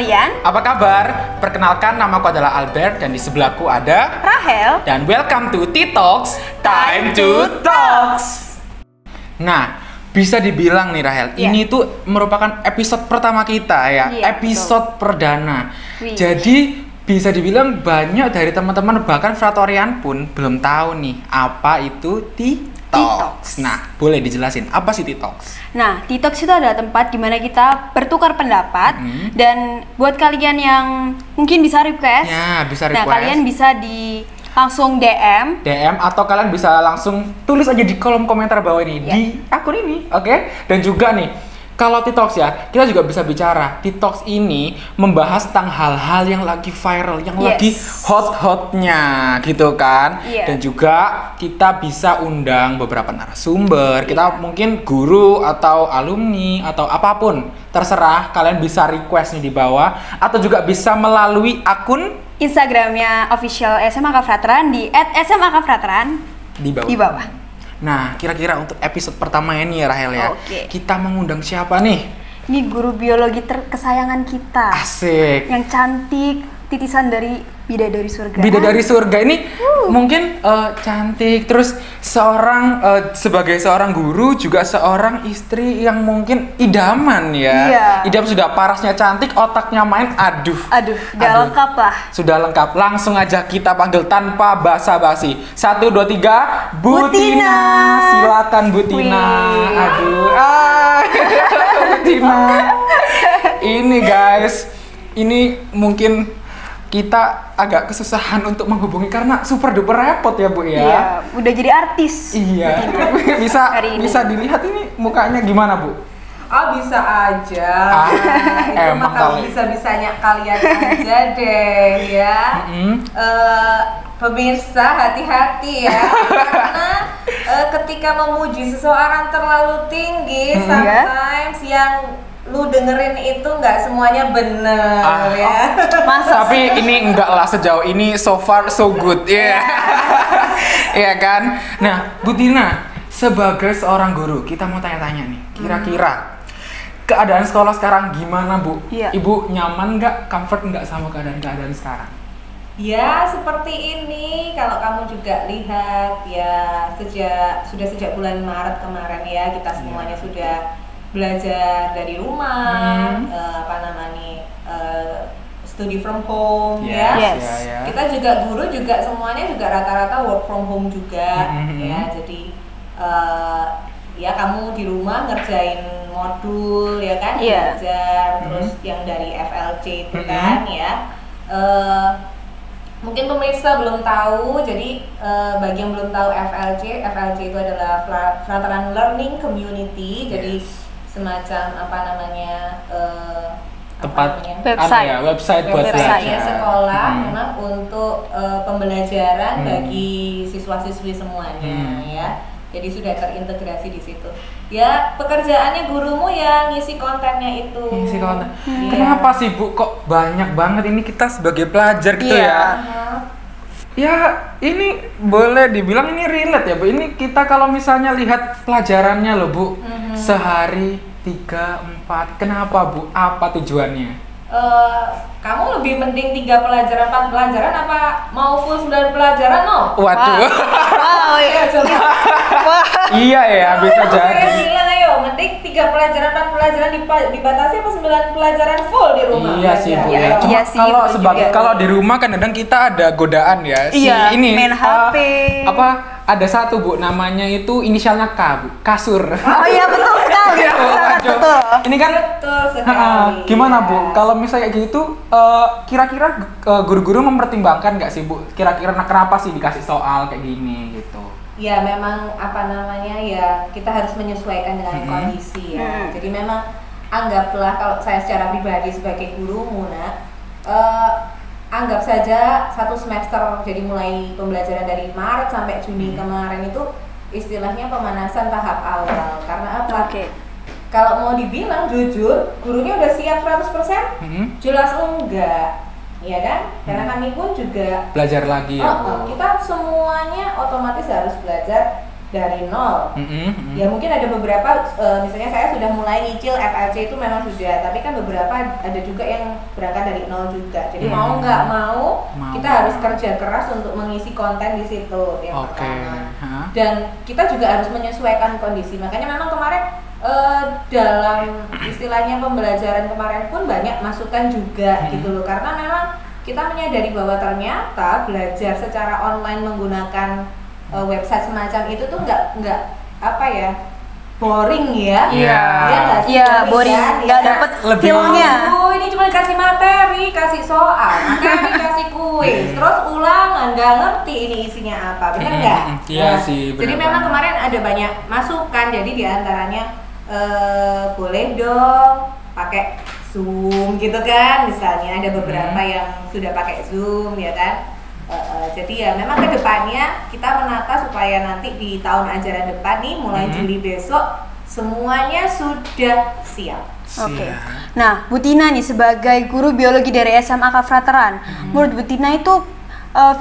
kalian? Apa kabar? Perkenalkan, namaku adalah Albert dan di sebelahku ada Rahel. dan welcome to T-Talks, Time to Talks. Nah, bisa dibilang nih Rahel, ini tuh merupakan episode pertama kita ya, episode perdana. Jadi bisa dibilang banyak dari teman-teman bahkan Fratorian pun belum tahu nih apa itu T-Talks. Nah, boleh dijelasin apa sih T-Talks? Nah, T-Talks itu adalah tempat di mana kita bertukar pendapat dan buat kalian yang mungkin bisa request. Ya, bisa request. Nah, kalian bisa langsung DM atau kalian bisa langsung tulis aja di kolom komentar bawah ini di akun ini, oke? Dan juga nih, kalau T-Talks ya, kita juga bisa bicara. T-Talks ini membahas tentang hal-hal yang lagi viral, yang lagi hot-hotnya gitu kan. Dan juga kita bisa undang beberapa narasumber. Kita mungkin guru atau alumni atau apapun, terserah. Kalian bisa request nih di bawah atau juga bisa melalui akun Instagramnya official SMA Kafrateran di @smakafrateran di bawah. Nah, kira-kira untuk episode pertama ini ya Rahel ya, kita mengundang siapa nih? Ini guru biologi kesayangan kita. Asik. Yang cantik, titisan dari bidadari surga. Bidadari surga ini mungkin cantik, terus sebagai seorang guru juga seorang istri yang mungkin idaman ya. Idam sudah parasnya cantik, otaknya main, aduh, lengkap lah. Sudah lengkap. Langsung aja kita panggil tanpa basa-basi. 1, 2, 3, Butina. Silakan Butina. Butina. Ini guys, ini mungkin kita agak kesusahan untuk menghubungi karena super duper repot ya Bu ya. Iya, udah jadi artis. Iya. bisa dilihat ini mukanya gimana Bu? Oh, bisa aja. Itu mah kalau bisa-bisanya kalian aja deh ya. Pemirsa hati-hati ya, karena ketika memuji seseorang terlalu tinggi, sometimes yang lu dengerin itu nggak semuanya bener ya. Masa tapi ini enggak lah, sejauh ini so far so good ya. Iya kan? Nah, Bu Tina, sebagai seorang guru, kita mau tanya-tanya nih. Kira-kira keadaan sekolah sekarang gimana Bu? Ibu nyaman nggak, comfort nggak sama keadaan sekarang? Ya, seperti ini. Kalau kamu juga lihat ya, sejak bulan Maret kemarin ya, kita semuanya sudah belajar dari rumah, studi from home Kita juga guru juga semuanya juga rata-rata work from home juga ya. Jadi ya kamu di rumah ngerjain modul ya kan, belajar terus yang dari FLC itu kan ya. Mungkin pemirsa belum tahu, jadi bagi yang belum tahu FLC itu adalah Frateran Learning Community. Jadi semacam website buat belajar sekolah memang untuk pembelajaran bagi siswa-siswi semuanya ya. Jadi sudah terintegrasi di situ. Ya, pekerjaannya gurumu yang ngisi kontennya itu. Ngisi konten. Kenapa sih Bu kok banyak banget ini kita sebagai pelajar gitu ya? Ya, ini boleh dibilang ini relate ya Bu. Ini kita kalau misalnya lihat pelajarannya loh Bu, sehari 3, 4. Kenapa Bu? Apa tujuannya? Kamu lebih mending 3 pelajaran, 4 pelajaran apa mau full 9 pelajaran no? Waduh. Iya ya, bisa jadi. Saya bilang ayo, mending 3 pelajaran, 4 pelajaran dibatasi apa 9 pelajaran full di rumah? Iya sih Bu ya. Kalau di rumah kan kadang kita ada godaan ya. Main HP. Ada satu Bu, namanya itu inisialnya K Bu, kasur. Oh iya, betul sekali. Betul. Ini kan betul sekali. Gimana Bu? Kalau misalnya gitu, kira-kira guru-guru mempertimbangkan nggak sih Bu? Kira-kira kenapa sih dikasih soal kayak gini gitu? Ya memang ya kita harus menyesuaikan dengan kondisi ya. Jadi memang anggaplah kalau saya secara pribadi sebagai guru Muna, anggap saja 1 semester, jadi mulai pembelajaran dari Maret sampai Juni kemarin itu istilahnya pemanasan tahap awal. Karena apa? Kalau mau dibilang jujur, gurunya udah siap 100%? Jelas enggak, ya kan? Karena kami pun juga belajar lagi ya. Kita semuanya otomatis harus belajar dari nol. Ya mungkin ada beberapa, misalnya saya sudah mulai nyicil FLC itu memang sudah, tapi kan beberapa ada juga yang berangkat dari nol juga. Jadi mau nggak mau kita harus kerja keras untuk mengisi konten di situ yang pertama. Dan kita juga harus menyesuaikan kondisi. Makanya memang kemarin dalam istilahnya pembelajaran kemarin pun banyak masukan juga gitu loh, karena memang kita menyadari bahwa ternyata belajar secara online menggunakan website semacam itu tuh nggak apa ya, boring ya. Iya, boring, nggak dapet feel-nya. Ini cuma kasih materi, kasih soal, materi, kasih kuis, terus ulangan, nggak ngerti ini isinya apa, bener nggak? Iya sih. Jadi memang kemarin ada banyak masukan, jadi diantaranya boleh dong pakai Zoom gitu kan, misalnya ada beberapa yang sudah pakai Zoom ya kan. Jadi ya memang kedepannya kita menata supaya nanti di tahun ajaran depan nih mulai Juli besok semuanya sudah siap. Oke. Nah, Bu Tina nih sebagai guru biologi dari SMA Kafrateran, menurut Bu Tina itu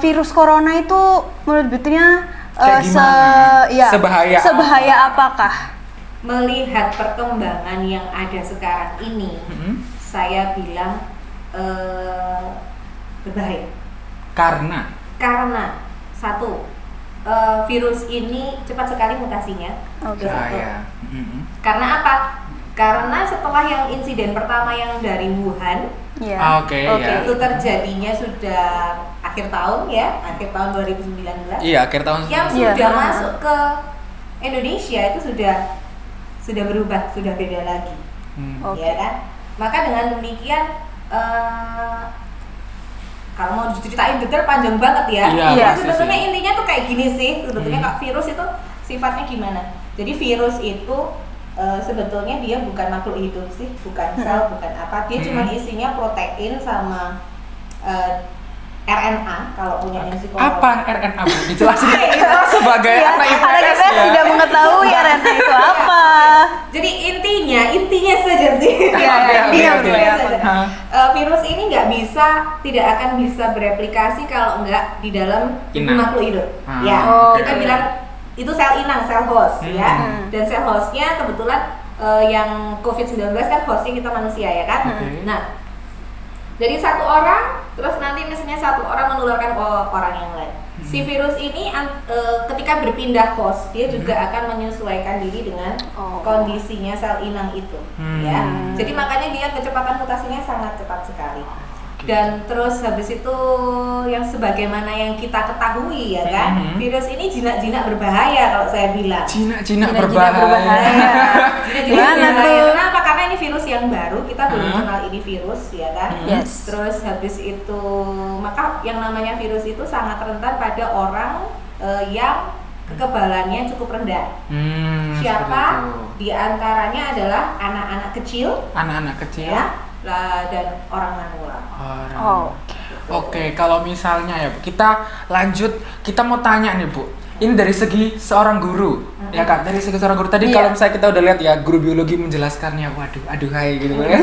virus corona itu menurut Bu Tina sebahaya apakah? Melihat perkembangan yang ada sekarang ini, saya bilang berbahaya. Karena satu, virus ini cepat sekali mutasinya. Karena apa? Karena setelah yang insiden pertama yang dari Wuhan, itu terjadinya sudah akhir tahun ya, akhir tahun 2019. Iya, akhir tahun. Yang sudah masuk ke Indonesia itu sudah berubah, sudah beda lagi, ya kan? Maka dengan demikian kalau mau diceritain detail panjang banget ya. Sebetulnya intinya tuh kayak gini sih. Sebetulnya Kak, virus itu sifatnya gimana? Jadi virus itu sebetulnya dia bukan makhluk hidup sih, bukan sel, bukan apa. Dia cuma isinya protein sama RNA kalau punya psikolog. Apa RNA, Bu? Dijelasin sebagai anak IPS ya. Tidak mengetahui RNA itu apa. Jadi intinya saja sih. Virus ini tidak akan bisa bereplikasi kalau nggak di dalam makhluk hidup. Kita bilang itu sel inang, sel host ya. Dan sel hostnya kebetulan yang COVID-19 kan hostnya kita manusia ya kan. Nah, jadi satu orang, terus nanti misalnya satu orang menularkan ke orang yang lain. Si virus ini ketika berpindah host, dia juga akan menyesuaikan diri dengan kondisinya sel inang itu, ya. Jadi makanya dia kecepatan mutasinya sangat cepat sekali. Dan terus habis itu yang sebagaimana yang kita ketahui ya kan, virus ini jinak-jinak berbahaya kalau saya bilang. Jinak-jinak berbahaya. Jinak-jinak berbahaya. Kenapa? Karena ini virus yang baru, kita belum kenal ini virus ya kan. Terus habis itu maka yang namanya virus itu sangat rentan pada orang yang kekebalannya cukup rendah. Siapa? Di antaranya adalah anak-anak kecil. Ya. Dan orang manula. Oke, kalau misalnya ya Bu, kita lanjut, kita mau tanya nih Bu. Ini dari segi seorang guru, ya kan? Dari segi seorang guru tadi kalau misalnya kita udah lihat ya guru biologi menjelaskannya, aduhai gitu ya.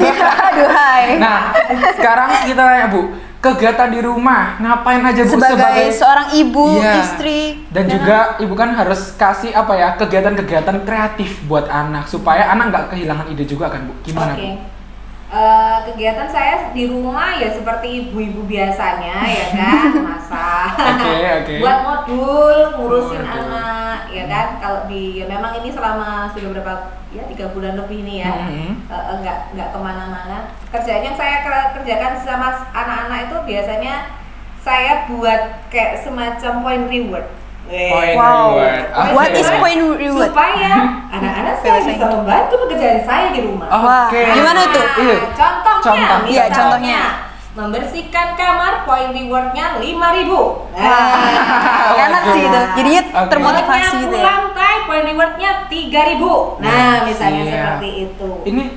Aduhai. Nah, sekarang kita tanya Bu, kegiatan di rumah ngapain aja Bu sebagai seorang ibu, istri, dan juga ibu kan harus kasih apa ya kegiatan-kegiatan kreatif buat anak supaya anak nggak kehilangan ide juga kan Bu? Gimana Bu? Kegiatan saya di rumah ya seperti ibu-ibu biasanya ya kan, masak, buat modul, ngurusin anak ya kan. Kalau ya memang ini selama sudah berapa ya 3 bulan lebih ini ya, nggak kemana-mana. Kerjaan yang saya kerjakan sama anak-anak itu biasanya saya buat kayak semacam point reward. What is point reward? Supaya anak-anak saya bisa membantu pekerjaan saya di rumah. Gimana tuh? Contohnya membersihkan kamar, point rewardnya 5.000. Enak sih itu. Jadinya termotivasi gitu ya. Lantai, point rewardnya 3.000. Nah, misalnya seperti itu.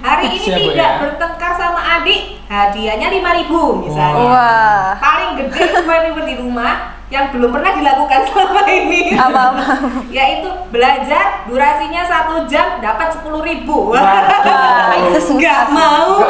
Hari ini tidak bertengkar sama adik, hadiahnya 5.000 misalnya. Paling gede point reward di rumah yang belum pernah dilakukan selama ini. Apa-apa? Yaitu belajar durasinya 1 jam dapat 10.000. Itu susah. Nggak mau.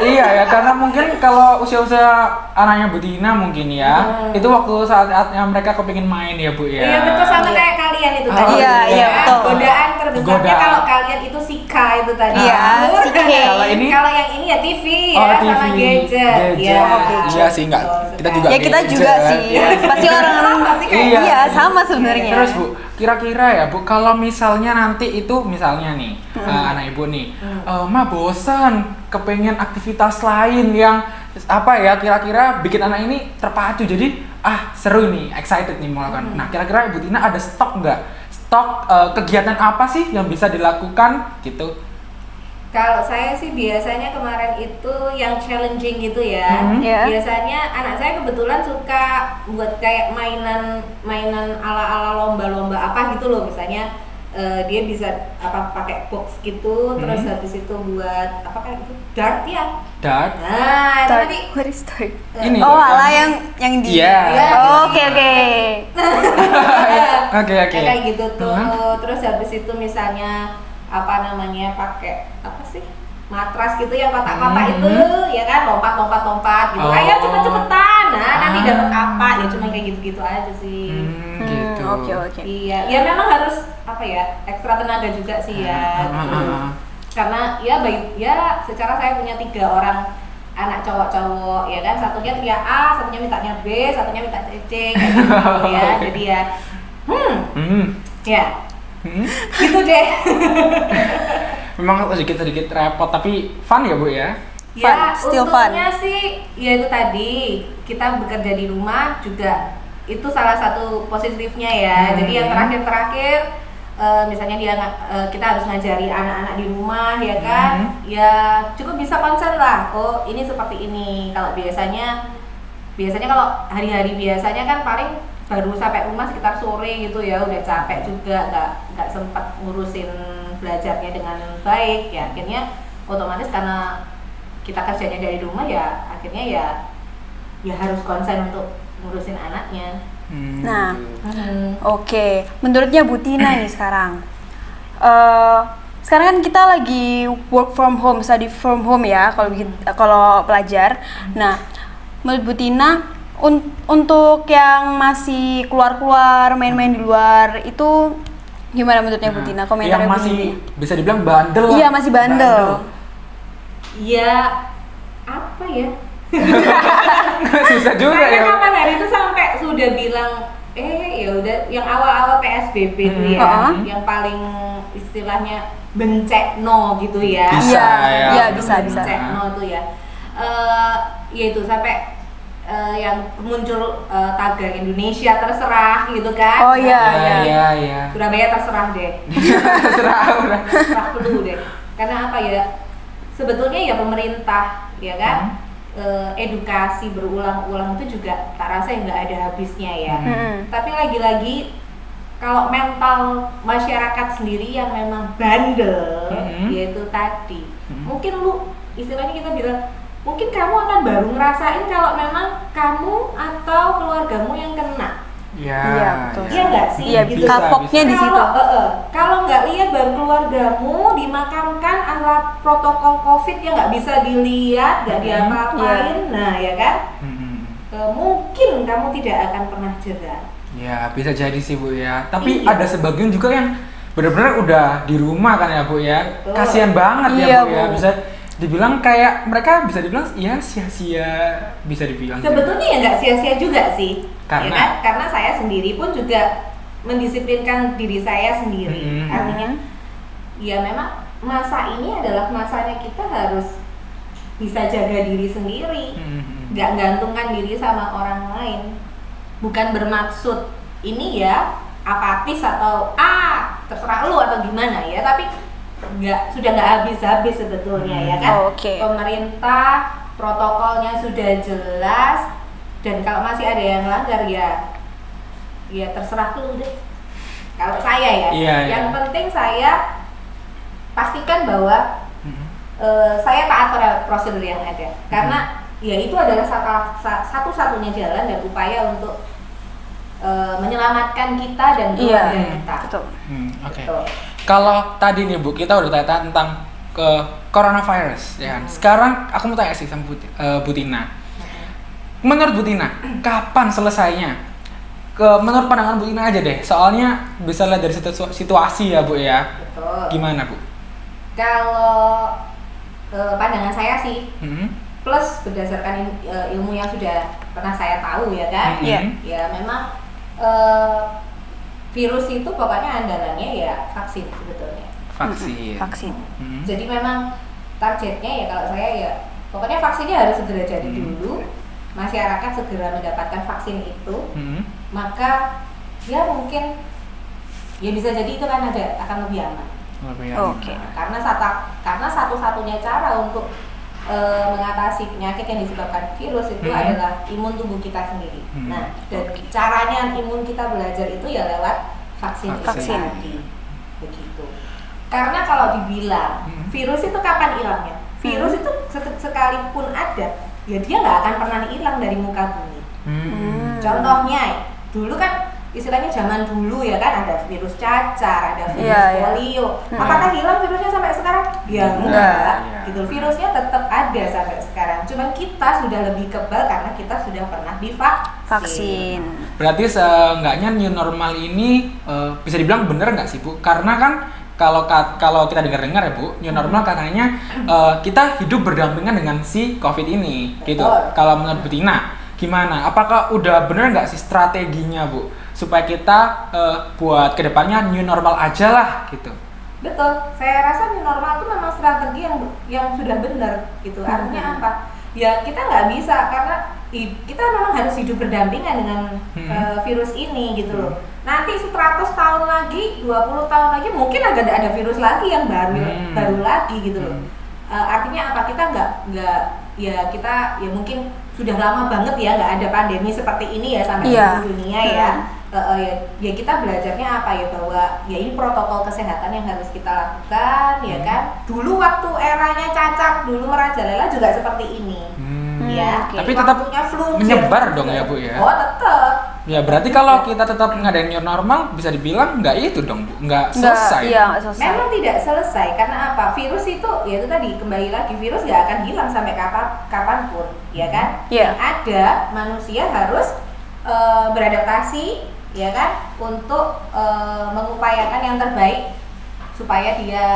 Iya ya, karena mungkin kalau usia-usia anaknya Bu Tina mungkin ya, itu waktu saatnya mereka kepingin main ya Bu ya. Iya betul, sama kayak kalian kalian itu Oh, tadi. iya, ya. iya, betul. Godaan terbesarnya Godaan. kalau kalian itu Sika itu tadi. Iya, Sike. Kalau ini? Kalau yang ini ya TV Oh, ya TV. sama gadget. Gadget. Iya sih, enggak. Betul Kita sekali. juga Ya kita gadget. juga sih. Iya. Pasti orang Sama sih kayak Iya. Iya, sama sebenarnya. Terus Bu, kira-kira ya Bu, kalau misalnya nanti itu misalnya nih anak ibu nih, Ma bosan, kepengen aktivitas lain yang apa ya kira-kira bikin anak ini terpacu, jadi seru nih, excited nih melakukan. Nah kira-kira Ibu Tina ada stok nggak? Stok kegiatan apa sih yang bisa dilakukan gitu? Kalau saya sih biasanya kemarin itu yang challenging gitu ya. Iya. Biasanya anak saya kebetulan suka buat kayak mainan ala-ala lomba-lomba apa gitu loh. Misalnya dia bisa pakai box gitu, terus habis itu buat apa kayak gitu dart ya. Dart? Nah, itu Start. tadi What is start? Ini Oh, loh, ala yang di. Iya. Oh, oke. Oke. Ya, kayak gitu tuh. Terus habis itu misalnya apa namanya pakai apa sih matras gitu yang kotak-kotak itu ya kan lompat gitu. Oh. Ayo cepet-cepetan. Nah, nanti dapat apa ya cuma kayak gitu-gitu aja sih. Gitu. Oke. Iya, ya memang harus apa ya ekstra tenaga juga sih ya. Gitu. Karena ya secara saya punya 3 orang anak cowok-cowok ya kan, satunya teriak A, satunya mintanya B, satunya minta C, kayak gitu ya. Jadi ya ya gitu deh. Memang sedikit repot tapi fun ya Bu ya? Ya, Fun, still fun. untungnya sih ya itu tadi kita bekerja di rumah juga itu salah satu positifnya ya. Jadi yang terakhir misalnya kita harus ngajari anak-anak di rumah ya kan, ya cukup bisa konsen lah. Oh ini seperti ini. Kalau biasanya kalau hari-hari biasanya kan paling baru sampai rumah sekitar sore gitu ya, udah capek juga, nggak sempat ngurusin belajarnya dengan baik ya. Akhirnya otomatis karena kita kerjanya dari rumah ya akhirnya ya harus konsen untuk ngurusin anaknya. Nah, oke. Menurutnya Bu Tina nih sekarang kan kita lagi work from home, study from home ya kalau pelajar. Nah, menurut Bu Tina untuk yang masih keluar-keluar main-main di luar itu gimana menurutnya Bu Tina? Komentarnya Yang Bu masih Tina. bisa dibilang bandel lah. Iya, masih bandel. Ya apa ya? Susah juga Saya ya. kapan hari itu sampai sudah bilang ya udah yang awal-awal PSBB itu ya, yang paling istilahnya bencekno gitu ya. Bisa, Iya, bisa. Bencekno itu ya. Ya itu sampai yang muncul tagar Indonesia terserah gitu kan. Oh iya. Surabaya terserah deh. Terserah dulu deh. Karena apa ya? Sebetulnya ya pemerintah ya kan edukasi berulang-ulang itu juga tak rasa nggak ada habisnya ya. Tapi lagi-lagi kalau mental masyarakat sendiri yang memang bandel, yaitu tadi, mungkin lu istilahnya kita bilang mungkin kamu akan baru ngerasain kalau memang kamu atau keluargamu yang kena. Iya, betul. Iya nggak sih? Iya, gitu. kapoknya di situ. Kalau nggak lihat baru keluargamu dimakamkan ala protokol COVID yang nggak bisa dilihat, nggak diapa-apain, nah ya kan? Mungkin kamu tidak akan pernah jerah. Ya bisa jadi sih Bu ya. Tapi ada sebagian juga yang benar-benar udah di rumah kan ya Bu ya. Betul. Kasihan banget Iya, ya Bu ya. Bu. Bisa dibilang kayak mereka bisa dibilang ya sia-sia, bisa dibilang. Sebetulnya ya nggak sia-sia juga sih, Karena? ya kan? Karena saya sendiri pun juga mendisiplinkan diri saya sendiri. Artinya, ya memang masa ini adalah masanya kita harus bisa jaga diri sendiri, nggak gantungkan diri sama orang lain. Bukan bermaksud ini ya apatis atau terserah lu atau gimana ya, tapi sudah nggak habis-habis sebetulnya ya kan. Oke. Pemerintah protokolnya sudah jelas dan kalau masih ada yang langgar ya terserah lu deh. Kalau saya ya, yang penting saya pastikan bahwa saya taat pada prosedur yang ada karena ya itu adalah satu-satunya jalan dan upaya untuk menyelamatkan kita dan keluarga kita. Betul. Oke. Kalau tadi nih Bu, kita udah tanya tentang ke coronavirus ya kan. Sekarang aku mau tanya sih sama Bu Tina. Menurut Bu Tina, kapan selesainya menurut pandangan Bu Ina aja deh. Soalnya bisa lihat dari situasi ya Bu ya. Betul. Gimana Bu? Kalau pandangan saya sih, plus berdasarkan ilmu yang sudah pernah saya tahu ya kan, ya memang virus itu pokoknya andalannya ya vaksin sebetulnya. Vaksin. Jadi memang targetnya ya kalau saya ya pokoknya vaksinnya harus segera jadi dulu, masyarakat segera mendapatkan vaksin itu, maka ya mungkin ya bisa jadi itu kan akan lebih aman. Oke. Karena satu-satunya cara untuk mengatasi penyakit yang disebabkan virus itu adalah imun tubuh kita sendiri. Nah, dan caranya imun kita belajar itu ya lewat vaksin. Tadi. Begitu. Karena kalau dibilang virus itu kapan hilangnya? Virus itu sekalipun ada, ya dia nggak akan pernah hilang dari muka bumi. Contohnya, dulu kan istilahnya zaman dulu ya kan ada virus cacar, ada virus polio. Apakah hilang virusnya sampai sekarang? Ya enggak. Gitu. Virusnya tetap ada sampai sekarang. Cuman kita sudah lebih kebal karena kita sudah pernah divaksin. Berarti seenggaknya new normal ini bisa dibilang bener nggak sih Bu? Karena kan kalau kita dengar-dengar ya Bu, new normal katanya kita hidup berdampingan dengan si COVID ini, gitu. Kalau menurut Bu Tina, gimana? Apakah udah bener nggak sih strateginya Bu? Supaya kita buat kedepannya new normal aja lah, gitu. Betul, saya rasa new normal itu memang strategi yang sudah benar, gitu. Artinya apa? Ya kita nggak bisa karena kita memang harus hidup berdampingan dengan virus ini, gitu loh. Nanti 100 tahun lagi, 20 tahun lagi mungkin ada virus lagi yang baru lagi gitu loh. Artinya apa? Kita kita mungkin sudah lama banget ya nggak ada pandemi seperti ini ya sampai di dunia ya. Ya kita belajarnya apa ya, bahwa ya ini protokol kesehatan yang harus kita lakukan ya kan. Dulu waktu eranya cacar dulu merajalela juga seperti ini. Ya, tapi tetap menyebar dong ya Bu ya. Oh tetap. Ya berarti kalau kita tetap ngadain new normal bisa dibilang nggak itu dong Bu, nggak selesai. Nggak selesai. Memang tidak selesai karena apa? Virus itu ya itu tadi kembali lagi, virus nggak akan hilang sampai kapanpun, ya kan? Yang ada manusia harus beradaptasi, ya kan? Untuk mengupayakan yang terbaik supaya dia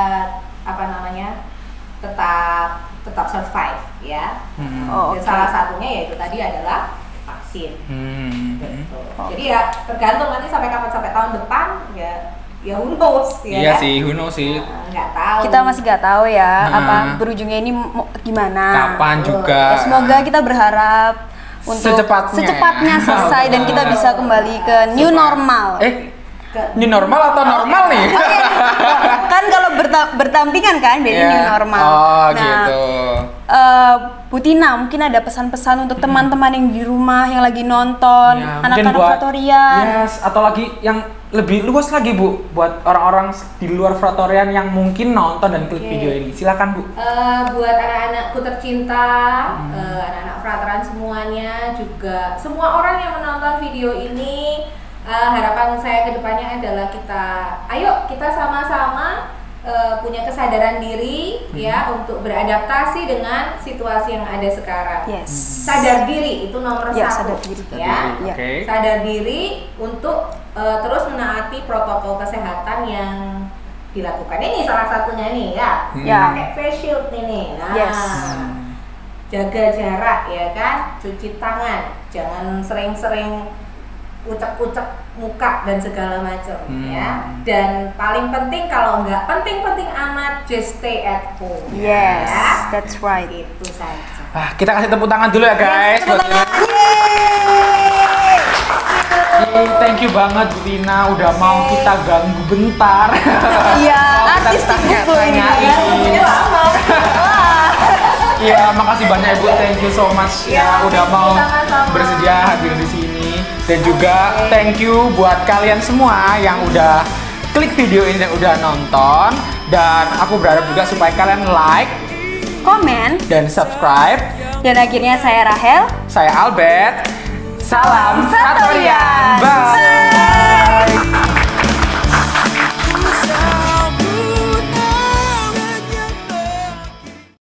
tetap survive ya. Dan salah satunya yaitu tadi adalah vaksin. Jadi ya tergantung nanti sampai kapan, sampai tahun depan ya who knows ya. Iya kan? Sih, who knows sih. Nggak tahu. Kita masih nggak tahu ya apa berujungnya ini gimana. Kapan juga. Ya, semoga kita berharap untuk secepatnya selesai dan kita bisa kembali ke new normal. New normal atau normal nih? Kan kalau bertampingan kan jadi new normal. Oh gitu. Bu Tina, mungkin ada pesan-pesan untuk teman-teman yang di rumah yang lagi nonton, anak-anak Fratorian. Yes, atau lagi yang lebih luas lagi Bu, buat orang-orang di luar Fratorian yang mungkin nonton dan klik video ini. Silakan Bu. Buat anak-anakku tercinta, anak-anak Fratorian semuanya, juga semua orang yang menonton video ini, harapan saya ke depannya adalah kita sama-sama punya kesadaran diri ya untuk beradaptasi dengan situasi yang ada sekarang. Sadar diri itu nomor satu ya. Sadar diri untuk terus menaati protokol kesehatan yang dilakukan. Ini salah satunya nih ya. Pakai face shield ini. Jaga jarak ya kan, cuci tangan, jangan sering-sering ucek-ucek muka dan segala macam ya. Dan paling penting, kalau nggak penting-penting amat, just stay at home. Yes, ya. That's right. Itu saja. Kita kasih tepuk tangan dulu ya guys. Tepuk tangan. Thank you banget Bu Tina udah mau kita ganggu bentar. Iya, artis tanya Ini lama. Iya, makasih banyak Ibu. Thank you so much ya udah mau bersedia hadir di sini. Dan juga thank you buat kalian semua yang udah klik video ini dan udah nonton. Dan aku berharap juga supaya kalian like, komen, dan subscribe. Dan akhirnya saya Rahel, saya Albert. Salam Fratorian. Bye.